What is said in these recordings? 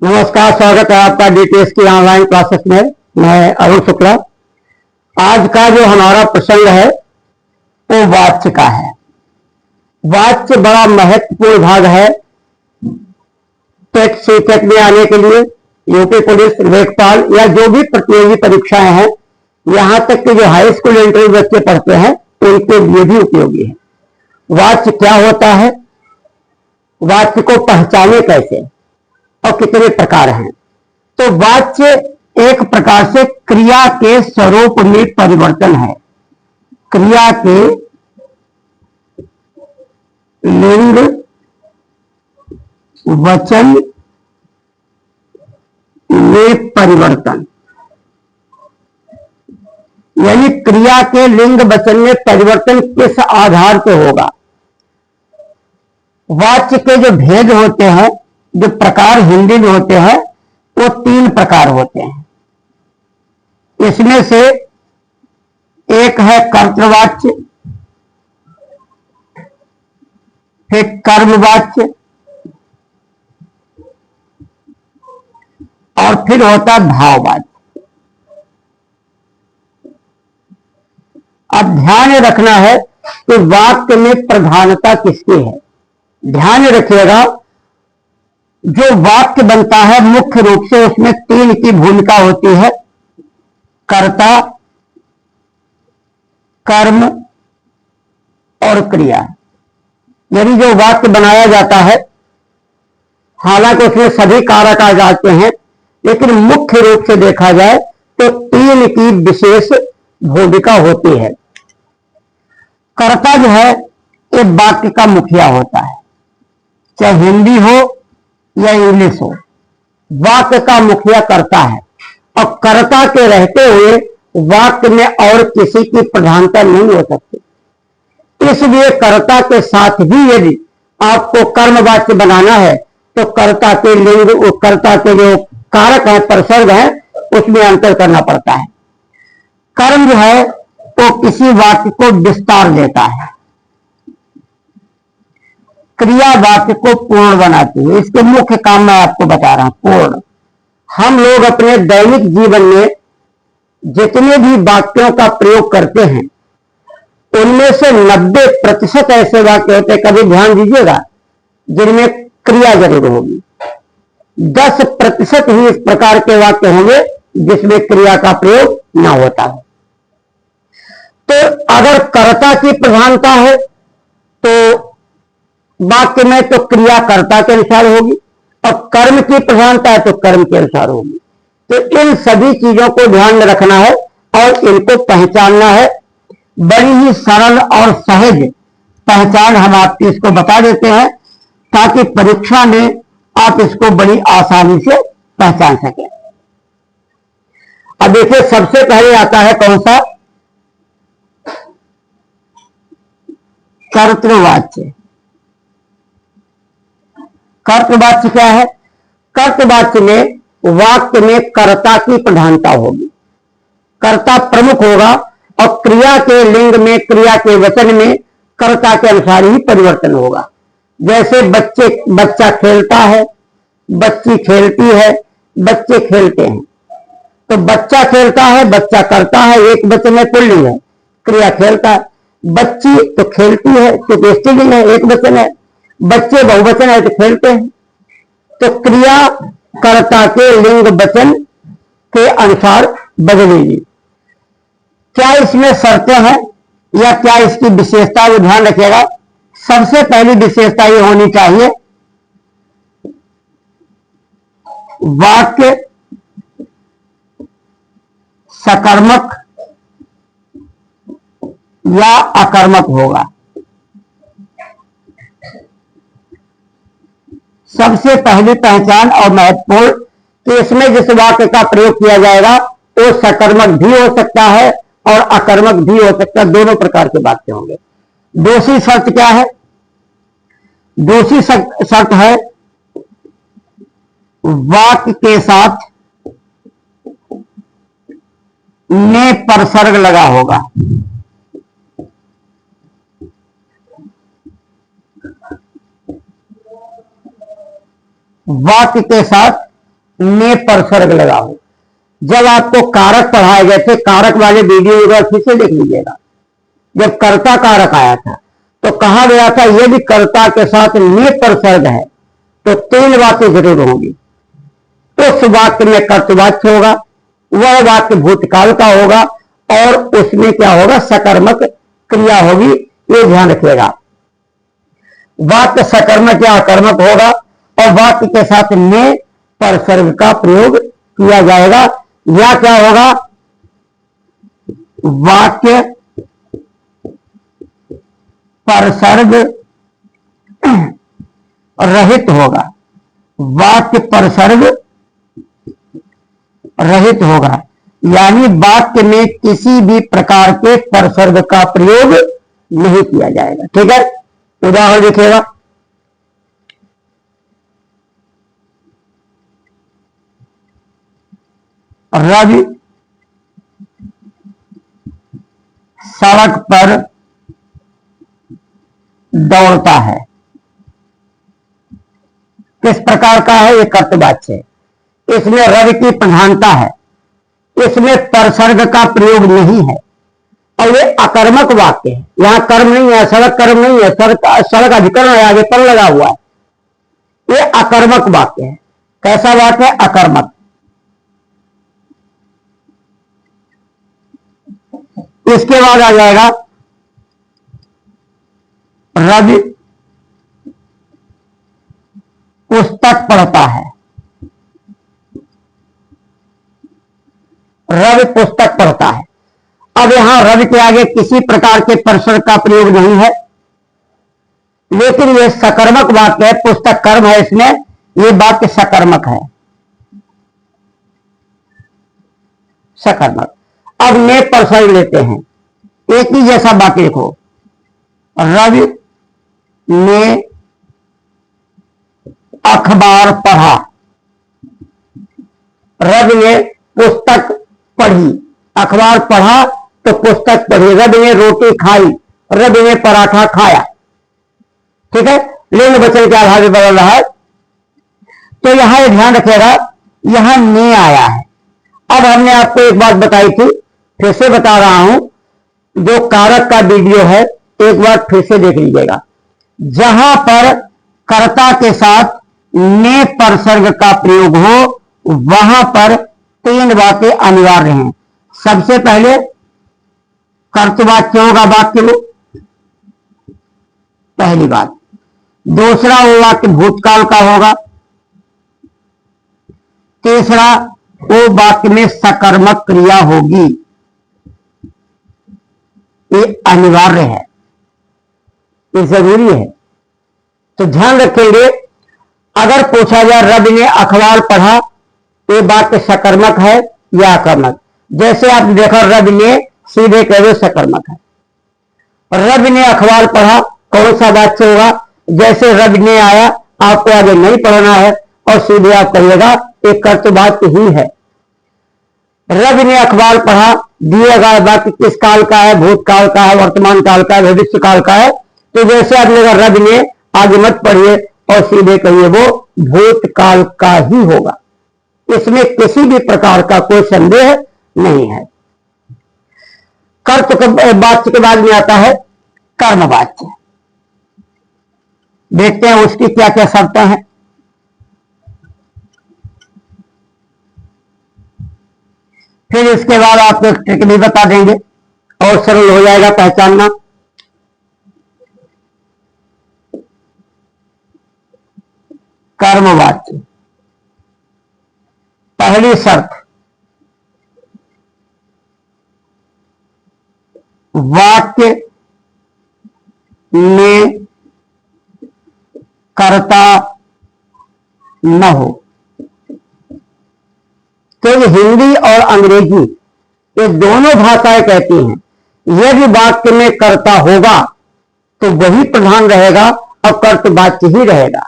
नमस्कार, स्वागत है आपका डीटीएस की ऑनलाइन क्लासेस में। मैं अरुण शुक्ला। आज का जो हमारा प्रसंग है वो वाच्य का है। वाच्य बड़ा महत्वपूर्ण भाग है टेट सीटेट में आने के लिए। यूपी पुलिस, लेखपाल या जो भी प्रतियोगी परीक्षाएं हैं, यहाँ तक कि जो हाई स्कूल इंटरव्यू बच्चे पढ़ते हैं उनके लिए भी उपयोगी है। वाच्य क्या होता है, वाच्य को पहचाने कैसे और कितने प्रकार हैं। तो वाच्य एक प्रकार से क्रिया के स्वरूप में परिवर्तन है। क्रिया के लिंग, वचन में परिवर्तन, यानी क्रिया के लिंग वचन में परिवर्तन किस आधार पर होगा। वाच्य के जो भेद होते हैं, जो प्रकार हिंदी में होते हैं, वो 3 प्रकार होते हैं। इसमें से एक है कर्तृवाच्य, फिर कर्मवाच्य और फिर होता है भाववाच्य। अब ध्यान रखना है कि वाक्य में प्रधानता किसकी है। ध्यान रखिएगा, जो वाक्य बनता है मुख्य रूप से उसमें 3 की भूमिका होती है: कर्ता, कर्म और क्रिया। यानी जो वाक्य बनाया जाता है, हालांकि उसमें सभी कारक आ जाते हैं, लेकिन मुख्य रूप से देखा जाए तो 3 की विशेष भूमिका होती है। कर्ता जो है ये वाक्य का मुखिया होता है, चाहे हिंदी हो या इंग्लिश हो, वाक्य का मुखिया कर्ता है। और कर्ता के रहते हुए वाक्य में और किसी की प्रधानता नहीं हो सकती। इसलिए कर्ता के साथ भी यदि आपको कर्मवाच्य बनाना है तो कर्ता के लिंग, कर्ता के जो कारक है, प्रसर्ग है, उसमें अंतर करना पड़ता है। कर्म जो है वो किसी वाक्य को विस्तार देता है, क्रिया वाक्य को पूर्ण बनाती है। इसके मुख्य काम मैं आपको बता रहा हूं। पूर्ण, हम लोग अपने दैनिक जीवन में जितने भी वाक्यों का प्रयोग करते हैं उनमें से 90% ऐसे वाक्य होते हैं, कभी ध्यान दीजिएगा, जिनमें क्रिया जरूर होगी। 10% ही इस प्रकार के वाक्य होंगे जिसमें क्रिया का प्रयोग ना होता हो। तो अगर कर्ता की प्रधानता है तो वाक्य में तो क्रिया कर्ता के अनुसार होगी, और कर्म की प्रधानता है तो कर्म के अनुसार होगी। तो इन सभी चीजों को ध्यान में रखना है और इनको पहचानना है। बड़ी ही सरल और सहज पहचान हम आपकी इसको बता देते हैं, ताकि परीक्षा में आप इसको बड़ी आसानी से पहचान सकें। अब देखिए, सबसे पहले आता है कौन सा? कर्तृवाच्य। कर्तृवाच्य क्या है? कर्तृवाच्य में वाक्य में कर्ता की प्रधानता होगी, कर्ता प्रमुख होगा, और क्रिया के लिंग में, क्रिया के वचन में कर्ता के अनुसार ही परिवर्तन होगा। जैसे बच्चा खेलता है, बच्ची खेलती है, बच्चे खेलते हैं। तो बच्चा खेलता है, बच्चा करता है, एक वचन में पुल्लिंग है, क्रिया खेलता है। बच्ची तो खेलती है, क्योंकि स्त्रीलिंग है, एक वचन है। बच्चे बहुवचन है तो खेलते हैं। तो क्रिया कर्ता के लिंग वचन के अनुसार बदलेगी। क्या इसमें शर्तें हैं या क्या इसकी विशेषता, को ध्यान रखिएगा। सबसे पहली विशेषता ये होनी चाहिए, वाक्य सकर्मक या अकर्मक होगा। सबसे पहली पहचान और महत्वपूर्ण कि इसमें जिस वाक्य का प्रयोग किया जाएगा वो सकर्मक भी हो सकता है और अकर्मक भी हो सकता है, दोनों प्रकार के वाक्य होंगे। दूसरी शर्त क्या है? दूसरी शर्त है वाक्य के साथ में परसर्ग लगा होगा। वाक्य के साथ ने परसर्ग लगाओ। जब आपको कारक पढ़ाए गए थे, कारक वाले वीडियो एक बार फिर से देख लीजिएगा, जब कर्ता कारक आया था तो कहा गया था यदि कर्ता के साथ ने परसर्ग है तो 3 बातें जरूर होंगी। उस वाक्य में कर्तवाच्य होगा, वह वाक्य भूतकाल का होगा और उसमें क्या होगा, सकर्मक क्रिया होगी। ये ध्यान रखिएगा, वाक्य सकर्मक या अकर्मक होगा और वाक्य के साथ ने परसर्ग का प्रयोग किया जाएगा। या क्या होगा, वाक्य परसर्ग रहित होगा, वाक्य परसर्ग रहित होगा, यानी वाक्य में किसी भी प्रकार के परसर्ग का प्रयोग नहीं किया जाएगा। ठीक है, उदाहरण देखिएगा, रवि सड़क पर दौड़ता है। किस प्रकार का है, ये कर्तवाच्य है, इसमें रवि की प्रधानता है, इसमें परसर्ग का प्रयोग नहीं है और ये अकर्मक वाक्य है। यहां कर्म नहीं है, सड़क कर्म नहीं है, सड़क अधिकरण है, आगे पर लगा हुआ है। ये अकर्मक वाक्य है। कैसा वाक्य है, अकर्मक। इसके बाद आ जाएगा रवि पुस्तक पढ़ता है। रवि पुस्तक पढ़ता है। अब यहां रवि के आगे किसी प्रकार के परसर्ग का प्रयोग नहीं है, लेकिन यह सकर्मक वाक्य है, पुस्तक कर्म है, इसमें यह वाक्य सकर्मक है, सकर्मक। अब ने परसर्ग लेते हैं, एक ही जैसा वाक्य लिखो, रवि ने अखबार पढ़ा, रवि ने पुस्तक पढ़ी, अखबार पढ़ा तो पुस्तक पढ़ी, रवि ने रोटी खाई, रवि ने पराठा खाया। ठीक है, लिंग वचन के आधार पर बदल रहा है। तो यहां एक ध्यान रखिएगा, यहां ने आया है। अब हमने आपको एक बात बताई थी, फिर से बता रहा हूं, जो कारक का वीडियो है एक बार फिर से देख लीजिएगा। जहां पर कर्ता के साथ ने परसर्ग का प्रयोग हो वहां पर 3 बातें अनिवार्य हैं। सबसे पहले कर्तवाच्य होगा वाक्य में, पहली बात। दूसरा वो वाक्य भूतकाल का होगा। तीसरा वो वाक्य में सकर्मक क्रिया होगी। ये अनिवार्य है, ये जरूरी है। तो ध्यान रखेंगे, अगर पूछा जाए रवि ने अखबार पढ़ा, ये वाक्य सकर्मक है या अकर्मक। जैसे आप देखा, रवि ने सीधे कहे सकर्मक है। रवि ने अखबार पढ़ा, कौन सा वाक्य होगा, जैसे रवि ने आया, आपको आगे नहीं पढ़ना है और सीधे आप कहिएगा एक कर्तवाच्य ही है। रवि ने अखबार पढ़ा, दिया गया वाक्य किस काल का है, भूतकाल का है, वर्तमान काल का है, भविष्य काल का है। तो जैसे आप लेगा रवि ने, आगे मत पढ़िए और सीधे कहिए वो भूतकाल का ही होगा। इसमें किसी भी प्रकार का कोई संदेह नहीं है। कर्त वाच्य के बाद में आता है कर्मवाच्य। देखते हैं उसकी क्या क्या शर्तें हैं। फिर इसके बाद आपको एक ट्रिक भी बता देंगे और सरल हो जाएगा पहचानना। कर्मवाच्य, पहली शर्त, वाक्य में कर्ता न हो। तो हिंदी और अंग्रेजी ये दोनों भाषाएं कहती हैं, यदि वाक्य में कर्ता होगा तो वही प्रधान रहेगा और कर्तवाच्य ही रहेगा।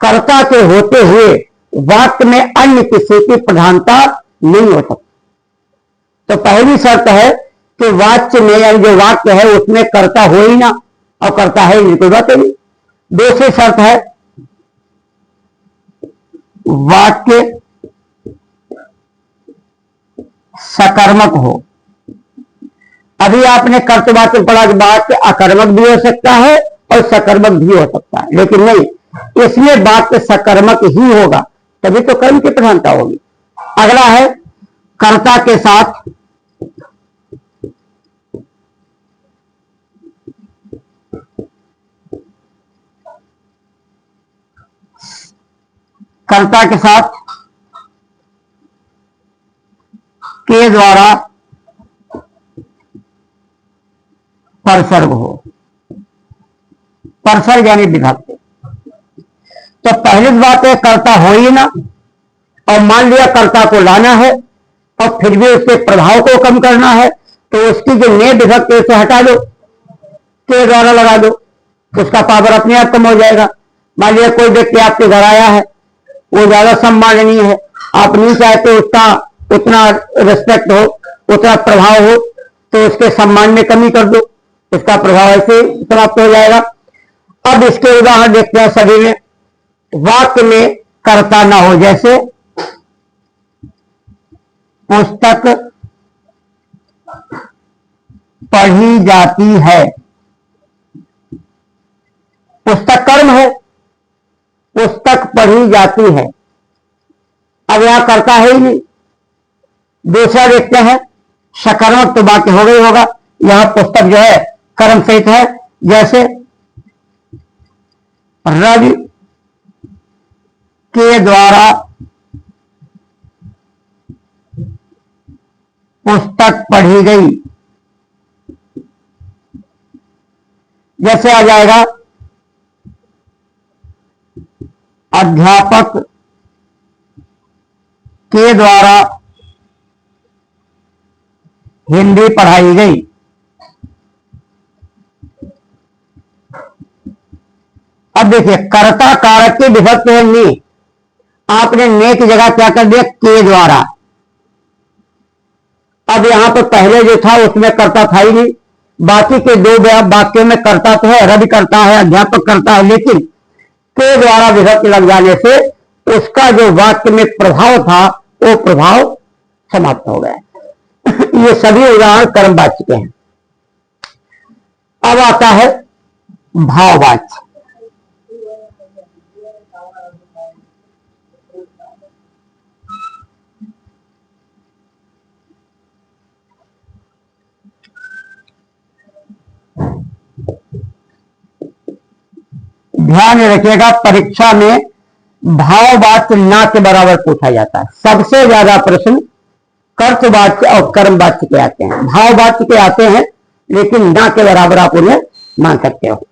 कर्ता के होते हुए वाक्य में अन्य किसी की प्रधानता नहीं हो सकती। तो पहली शर्त है कि वाच्य में, यानी जो वाक्य है उसमें कर्ता हो ही ना, और कर्ता है कोई बात नहीं। दूसरी शर्त है वाक्य सकर्मक हो। अभी आपने कर्तवाचक पढ़ा कि वाक्य अकर्मक भी हो सकता है और सकर्मक भी हो सकता है, लेकिन नहीं, इसमें वाक्य सकर्मक ही होगा, तभी तो कर्म की प्रधानता होगी। अगला है कर्ता के साथ के द्वारा परसर्ग हो। परसर्ग यानी विभक्ति। तो पहली बात है कर्ता हो ही ना, और मान लिया कर्ता को लाना है और फिर भी उसके प्रभाव को कम करना है, तो उसकी जो ने विभक्ति उसे हटा दो, के द्वारा लगा दो, उसका पावर अपने आप कम हो जाएगा। मान लिया कोई व्यक्ति आपके घर आया है, वो ज्यादा सम्माननीय है, आप नहीं चाहते उसका उतना रिस्पेक्ट हो, उतना प्रभाव हो, तो उसके सम्मान में कमी कर दो, उसका प्रभाव ऐसे समाप्त हो जाएगा। अब इसके उदाहरण देखते हैं सभी में। वाक्य में कर्ता ना हो, जैसे पुस्तक पढ़ी जाती है, पुस्तक कर्म है, पुस्तक पढ़ी जाती है, अब यहां कर्ता है ही नहीं। दूसरा देखते हैं सकर्मक, तो वाक्य हो गई होगा, यहां पुस्तक जो है कर्म सहित है, जैसे रवि के द्वारा पुस्तक पढ़ी गई, जैसे आ जाएगा अध्यापक के द्वारा हिंदी पढ़ाई गई। अब देखिए कर्ता कारक की विभक्ति है नी, आपने ने की जगह क्या कर दिया, के द्वारा। अब यहां पर पहले जो था उसमें कर्ता था ही नहीं, बाकी के दो वाक्यों में कर्ता तो है, रवि करता है, अध्यापक करता है, लेकिन के द्वारा विभक्ति लग जाने से उसका जो वाक्य में प्रभाव था वो प्रभाव समाप्त हो गया। ये सभी उदाहरण कर्मवाच्य के हैं। अब आता है भाववाच्य। ध्यान रखिएगा, परीक्षा में भाववाच्य ना के बराबर पूछा जाता है। सबसे ज्यादा प्रश्न कर्तवाच्य और कर्मवाच्य के आते हैं, भाववाच्य के आते हैं, लेकिन ना के बराबर आप उन्हें मान सकते हो।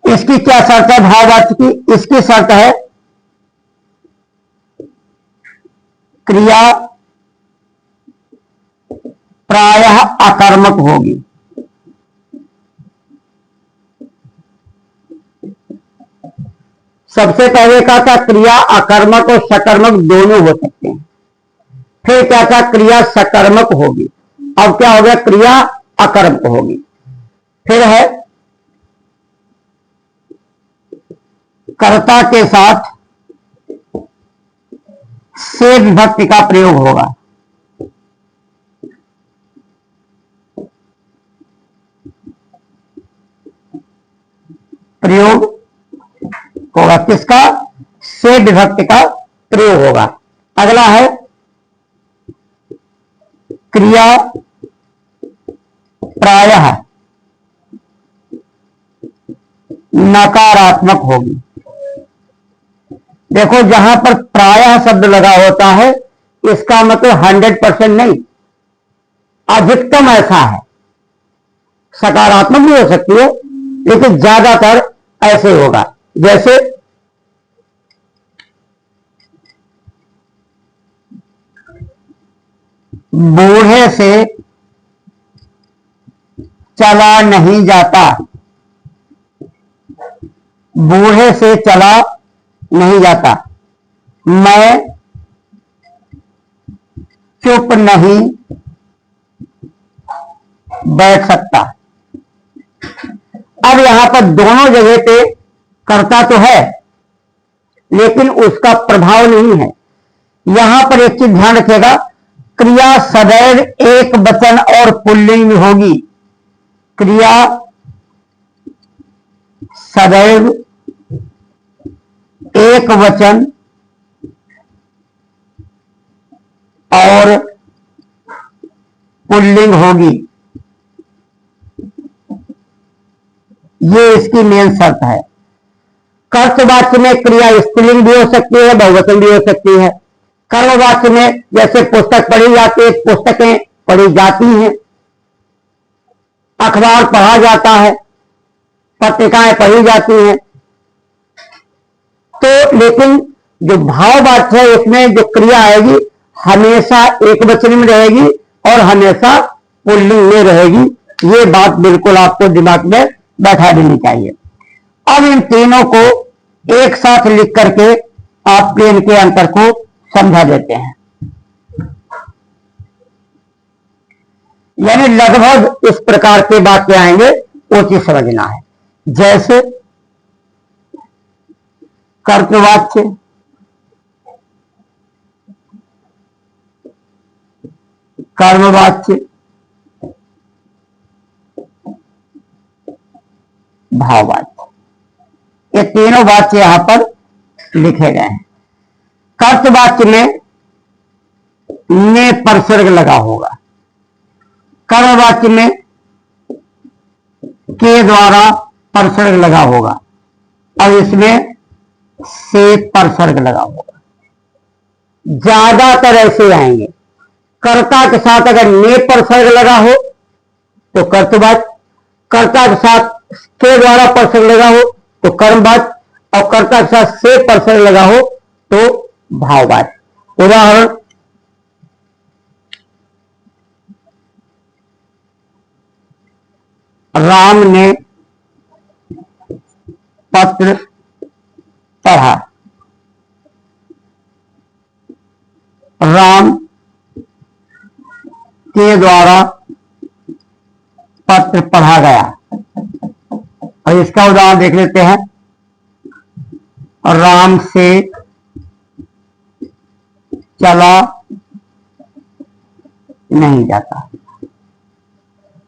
इसकी क्या शर्त है भाववाच्य की? इसकी शर्त है क्रिया प्रायः अकर्मक होगी। सबसे पहले कहा था क्रिया अकर्मक और सकर्मक दोनों हो सकते हैं, फिर क्या था क्रिया सकर्मक होगी, अब क्या हो गया क्रिया अकर्मक होगी। फिर है कर्ता के साथ से विभक्ति का प्रयोग होगा। प्रयोग होगा किसका? से विभक्ति का प्रयोग होगा। अगला है क्रिया प्रायः नकारात्मक होगी। देखो जहां पर प्रायः शब्द लगा होता है इसका मतलब 100% नहीं, अधिकतम ऐसा है। सकारात्मक भी हो सकती है लेकिन ज्यादातर ऐसे होगा। जैसे बूढ़े से चला नहीं जाता, बूढ़े से चला नहीं जाता, मैं चुप नहीं बैठ सकता। अब यहां पर दोनों जगह पे कर्ता तो है लेकिन उसका प्रभाव नहीं है। यहां पर एक चीज ध्यान रखिएगा, क्रिया सदैव एक वचन और पुल्लिंग में होगी। क्रिया सदैव एक वचन और पुल्लिंग होगी, ये इसकी मेन शर्त है। कर्तवाच्य में क्रिया स्त्रीलिंग भी हो सकती है, बहुवचन भी हो सकती है। कर्मवाच्य में जैसे पुस्तक पढ़ी जाती है, पुस्तकें पढ़ी जाती हैं, अखबार पढ़ा जाता है, पत्रिकाएं पढ़ी जाती हैं। तो लेकिन जो भाववाच्य है उसमें जो क्रिया आएगी हमेशा एक वचन में रहेगी और हमेशा पुल्लिंग में रहेगी। ये बात बिल्कुल आपको दिमाग में बैठा देनी चाहिए। अब इन तीनों को एक साथ लिख करके आपके इनके अंतर को समझा देते हैं। यानी लगभग इस प्रकार के वाक्य आएंगे, वो चीज समझना है। जैसे कर्तवाच्य, कर्मवाच्य, भाववाच्य, ये तीनों वाच्य यहां पर लिखे गए हैं। कर्तवाच्य में ने परसर्ग लगा होगा, कर्मवाच्य में के द्वारा परसर्ग लगा होगा और इसमें से परसर्ग लगा होगा। ज्यादातर ऐसे आएंगे। कर्ता के साथ अगर ने परसर्ग लगा हो तो कर्तवाच्य, कर्ता के साथ के द्वारा परसर्ग लगा हो तो कर्मवाच्य और कर्ता के साथ से परसर्ग लगा हो तो भाववाच्य। उदाहरण, राम ने पत्र पढ़ा। राम के द्वारा पत्र पढ़ा गया। और इसका उदाहरण देख लेते हैं, राम से चला नहीं जाता।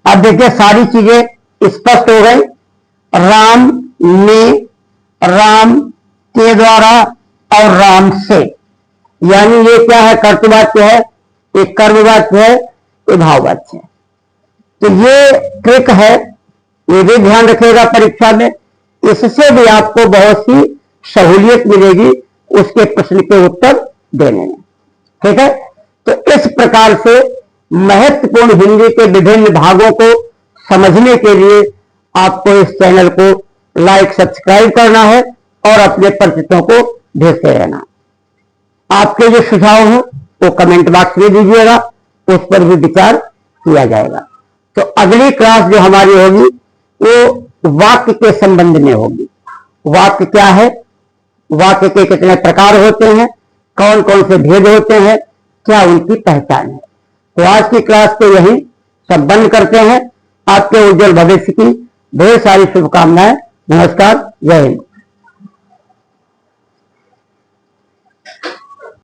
अब देखिए सारी चीजें स्पष्ट हो गई। राम ने, राम के द्वारा और राम से, यानी ये क्या है, कर्तवाच्य है, एक कर्मवाच्य है, एक भाववाच्य है। तो ये ट्रिक है, ये भी ध्यान रखिएगा परीक्षा में। इससे भी आपको बहुत सी सहूलियत मिलेगी उसके प्रश्न के उत्तर देने में। ठीक है, तो इस प्रकार से महत्वपूर्ण हिंदी के विभिन्न भागों को समझने के लिए आपको इस चैनल को लाइक सब्सक्राइब करना है और अपने परिचितों को भेजते रहना। आपके जो सुझाव हो वो कमेंट बॉक्स में दीजिएगा, उस पर भी विचार किया जाएगा। तो अगली क्लास जो हमारी होगी वो वाक्य के संबंध में होगी। वाक्य क्या है, वाक्य के कितने प्रकार होते हैं, कौन कौन से भेद होते हैं, क्या उनकी पहचान है। तो आज की क्लास को यही सब बंद करते हैं। आपके उज्जवल भविष्य की ढेर सारी शुभकामनाएं। नमस्कार, जय हिंद।